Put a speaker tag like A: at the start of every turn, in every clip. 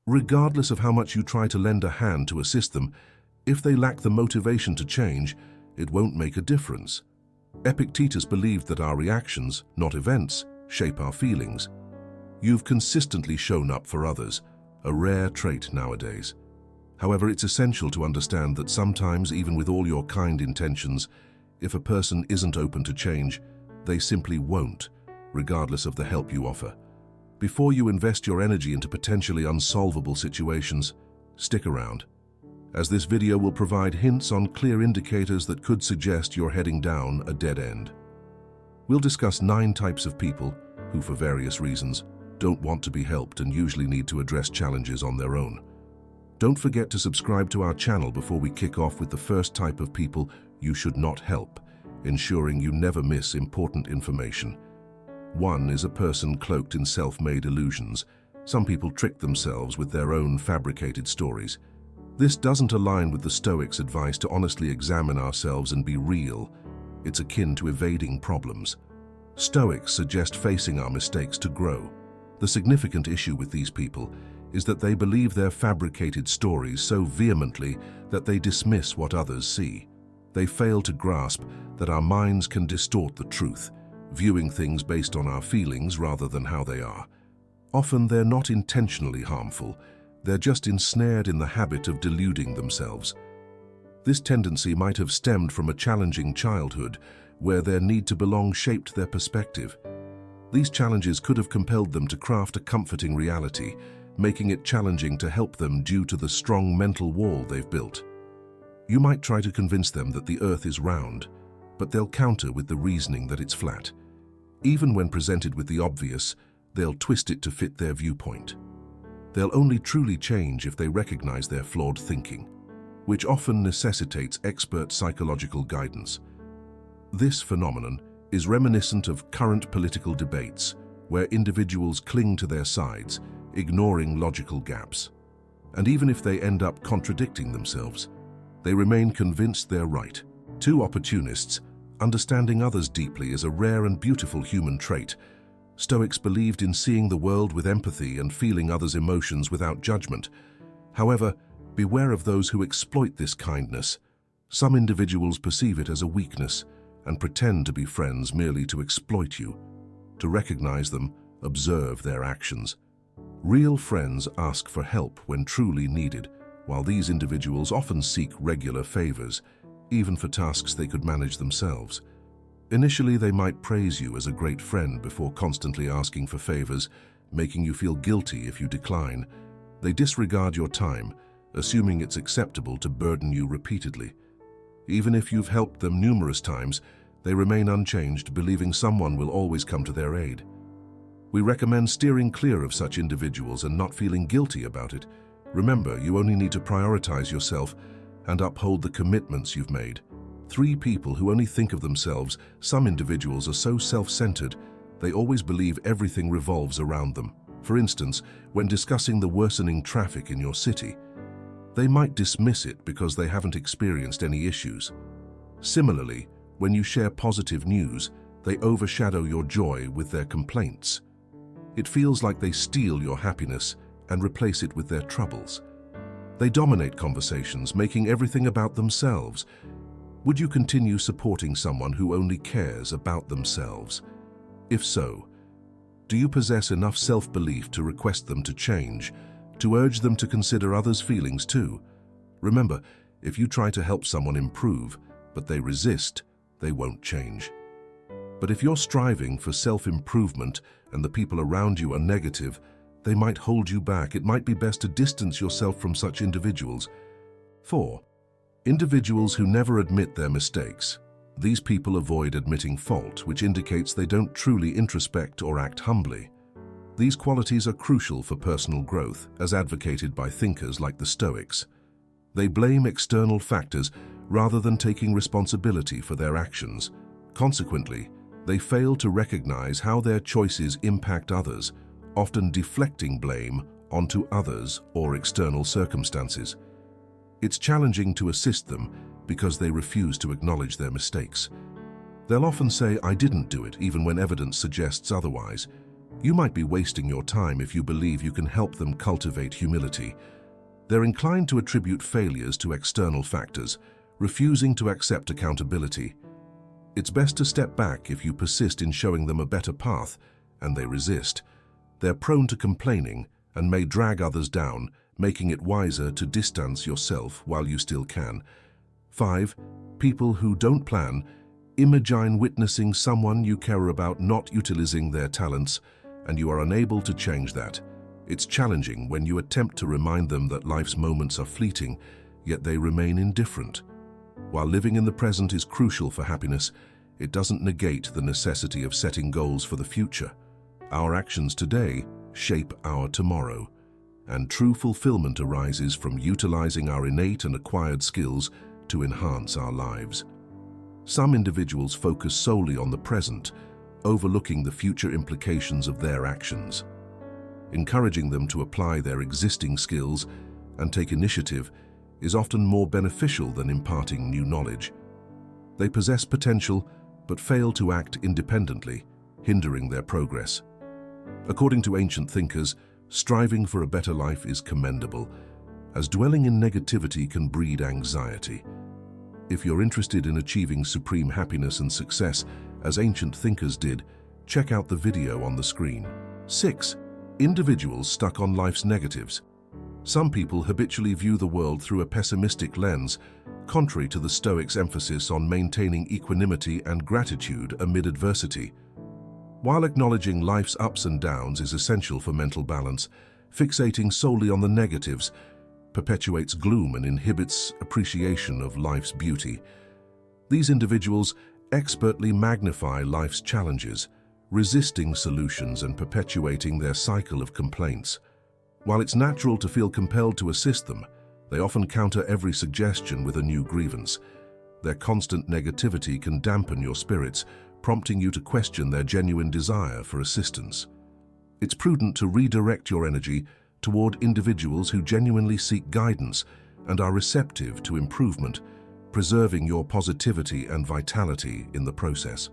A: Regardless of how much you try to lend a hand to assist them, if they lack the motivation to change, it won't make a difference. Epictetus believed that our reactions, not events, shape our feelings. You've consistently shown up for others, a rare trait nowadays. However, it's essential to understand that sometimes, even with all your kind intentions, if a person isn't open to change, they simply won't, regardless of the help you offer. Before you invest your energy into potentially unsolvable situations, stick around, as this video will provide hints on clear indicators that could suggest you're heading down a dead end. We'll discuss 9 types of people who, for various reasons, don't want to be helped and usually need to address challenges on their own. Don't forget to subscribe to our channel before we kick off with the first type of people you should not help, ensuring you never miss important information. 1 is a person cloaked in self-made illusions. Some people trick themselves with their own fabricated stories. This doesn't align with the Stoics' advice to honestly examine ourselves and be real. It's akin to evading problems. Stoics suggest facing our mistakes to grow. The significant issue with these people is that they believe their fabricated stories so vehemently that they dismiss what others see. They fail to grasp that our minds can distort the truth, viewing things based on our feelings rather than how they are. Often they're not intentionally harmful, they're just ensnared in the habit of deluding themselves. This tendency might have stemmed from a challenging childhood where their need to belong shaped their perspective. These challenges could have compelled them to craft a comforting reality, making it challenging to help them due to the strong mental wall they've built. You might try to convince them that the earth is round, but they'll counter with the reasoning that it's flat. Even when presented with the obvious, they'll twist it to fit their viewpoint. They'll only truly change if they recognize their flawed thinking, which often necessitates expert psychological guidance. This phenomenon is reminiscent of current political debates, where individuals cling to their sides, ignoring logical gaps. And even if they end up contradicting themselves, they remain convinced they're right. 2 opportunists. Understanding others deeply is a rare and beautiful human trait. Stoics believed in seeing the world with empathy and feeling others' emotions without judgment. However, beware of those who exploit this kindness. Some individuals perceive it as a weakness and pretend to be friends merely to exploit you. To recognize them, observe their actions. Real friends ask for help when truly needed, while these individuals often seek regular favors, even for tasks they could manage themselves. Initially, they might praise you as a great friend before constantly asking for favors, making you feel guilty if you decline. They disregard your time, assuming it's acceptable to burden you repeatedly. Even if you've helped them numerous times, they remain unchanged, believing someone will always come to their aid. We recommend steering clear of such individuals and not feeling guilty about it. Remember, you only need to prioritize yourself and uphold the commitments you've made. 3 people who only think of themselves. Some individuals are so self-centered, they always believe everything revolves around them. For instance, when discussing the worsening traffic in your city, they might dismiss it because they haven't experienced any issues. Similarly, when you share positive news, they overshadow your joy with their complaints. It feels like they steal your happiness and replace it with their troubles. They dominate conversations, making everything about themselves. Would you continue supporting someone who only cares about themselves? If so, do you possess enough self-belief to request them to change, to urge them to consider others' feelings too? Remember, if you try to help someone improve, but they resist, they won't change. But if you're striving for self-improvement and the people around you are negative, they might hold you back. It might be best to distance yourself from such individuals. 4. Individuals who never admit their mistakes. These people avoid admitting fault, which indicates they don't truly introspect or act humbly. These qualities are crucial for personal growth, as advocated by thinkers like the Stoics. They blame external factors rather than taking responsibility for their actions. Consequently, they fail to recognize how their choices impact others, often deflecting blame onto others or external circumstances. It's challenging to assist them because they refuse to acknowledge their mistakes. They'll often say, "I didn't do it," even when evidence suggests otherwise. You might be wasting your time if you believe you can help them cultivate humility. They're inclined to attribute failures to external factors, refusing to accept accountability. It's best to step back if you persist in showing them a better path, and they resist. They're prone to complaining and may drag others down, making it wiser to distance yourself while you still can. 5. People who don't plan. Imagine witnessing someone you care about not utilizing their talents, and you are unable to change that. It's challenging when you attempt to remind them that life's moments are fleeting, yet they remain indifferent. While living in the present is crucial for happiness, it doesn't negate the necessity of setting goals for the future. Our actions today shape our tomorrow, and true fulfillment arises from utilizing our innate and acquired skills to enhance our lives. Some individuals focus solely on the present, overlooking the future implications of their actions. Encouraging them to apply their existing skills and take initiative is often more beneficial than imparting new knowledge. They possess potential but fail to act independently, hindering their progress. According to ancient thinkers, striving for a better life is commendable, as dwelling in negativity can breed anxiety. If you're interested in achieving supreme happiness and success, as ancient thinkers did, check out the video on the screen. 6. Individuals stuck on life's negatives. Some people habitually view the world through a pessimistic lens, contrary to the Stoics' emphasis on maintaining equanimity and gratitude amid adversity. While acknowledging life's ups and downs is essential for mental balance, fixating solely on the negatives perpetuates gloom and inhibits appreciation of life's beauty. These individuals expertly magnify life's challenges, resisting solutions and perpetuating their cycle of complaints. While it's natural to feel compelled to assist them, they often counter every suggestion with a new grievance. Their constant negativity can dampen your spirits, prompting you to question their genuine desire for assistance. It's prudent to redirect your energy toward individuals who genuinely seek guidance and are receptive to improvement, preserving your positivity and vitality in the process.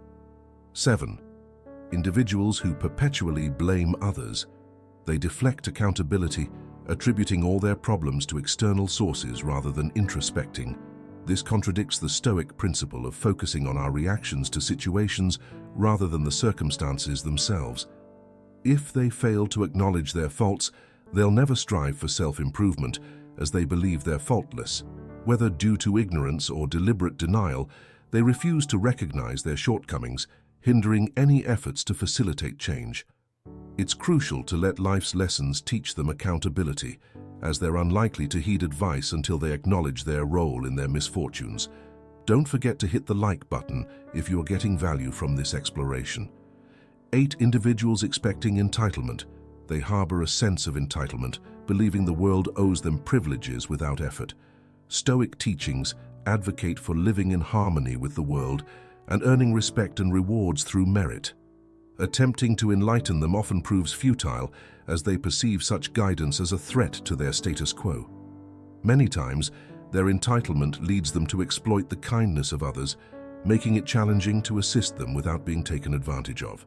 A: 7. Individuals who perpetually blame others. They deflect accountability, attributing all their problems to external sources rather than introspecting. This contradicts the Stoic principle of focusing on our reactions to situations rather than the circumstances themselves. If they fail to acknowledge their faults, they'll never strive for self-improvement, as they believe they're faultless. Whether due to ignorance or deliberate denial, they refuse to recognize their shortcomings, hindering any efforts to facilitate change. It's crucial to let life's lessons teach them accountability, as they're unlikely to heed advice until they acknowledge their role in their misfortunes. Don't forget to hit the like button if you're getting value from this exploration. 8. Individuals expecting entitlement. They harbor a sense of entitlement, believing the world owes them privileges without effort. Stoic teachings advocate for living in harmony with the world and earning respect and rewards through merit. Attempting to enlighten them often proves futile, as they perceive such guidance as a threat to their status quo. Many times, their entitlement leads them to exploit the kindness of others, making it challenging to assist them without being taken advantage of.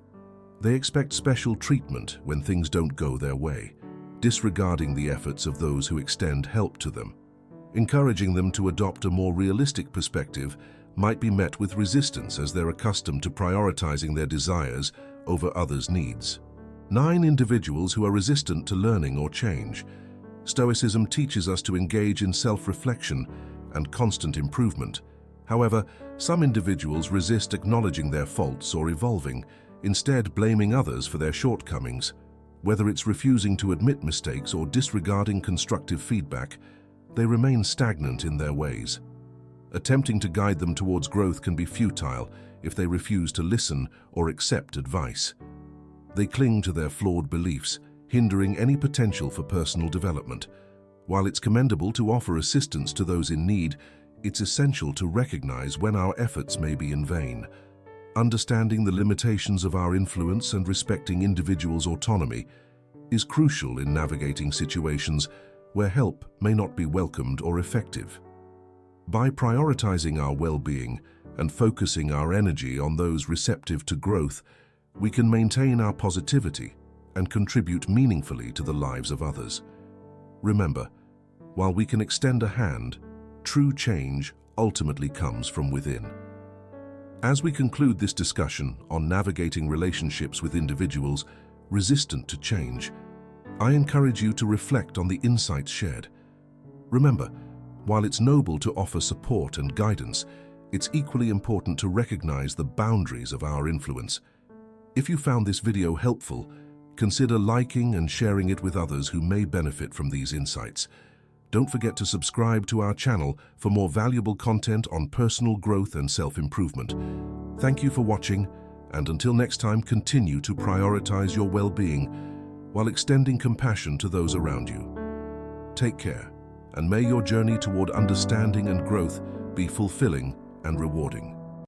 A: They expect special treatment when things don't go their way, disregarding the efforts of those who extend help to them. Encouraging them to adopt a more realistic perspective might be met with resistance, as they're accustomed to prioritizing their desires over others' needs. 9. Individuals who are resistant to learning or change. Stoicism teaches us to engage in self-reflection and constant improvement. However, some individuals resist acknowledging their faults or evolving, instead blaming others for their shortcomings. Whether it's refusing to admit mistakes or disregarding constructive feedback, they remain stagnant in their ways. Attempting to guide them towards growth can be futile if they refuse to listen or accept advice. They cling to their flawed beliefs, hindering any potential for personal development. While it's commendable to offer assistance to those in need, it's essential to recognize when our efforts may be in vain. Understanding the limitations of our influence and respecting individuals' autonomy is crucial in navigating situations where help may not be welcomed or effective. By prioritizing our well-being and focusing our energy on those receptive to growth, we can maintain our positivity and contribute meaningfully to the lives of others. Remember, while we can extend a hand, true change ultimately comes from within. As we conclude this discussion on navigating relationships with individuals resistant to change, I encourage you to reflect on the insights shared. Remember, while it's noble to offer support and guidance, it's equally important to recognize the boundaries of our influence. If you found this video helpful, consider liking and sharing it with others who may benefit from these insights. Don't forget to subscribe to our channel for more valuable content on personal growth and self-improvement. Thank you for watching, and until next time, continue to prioritize your well-being while extending compassion to those around you. Take care, and may your journey toward understanding and growth be fulfilling and rewarding.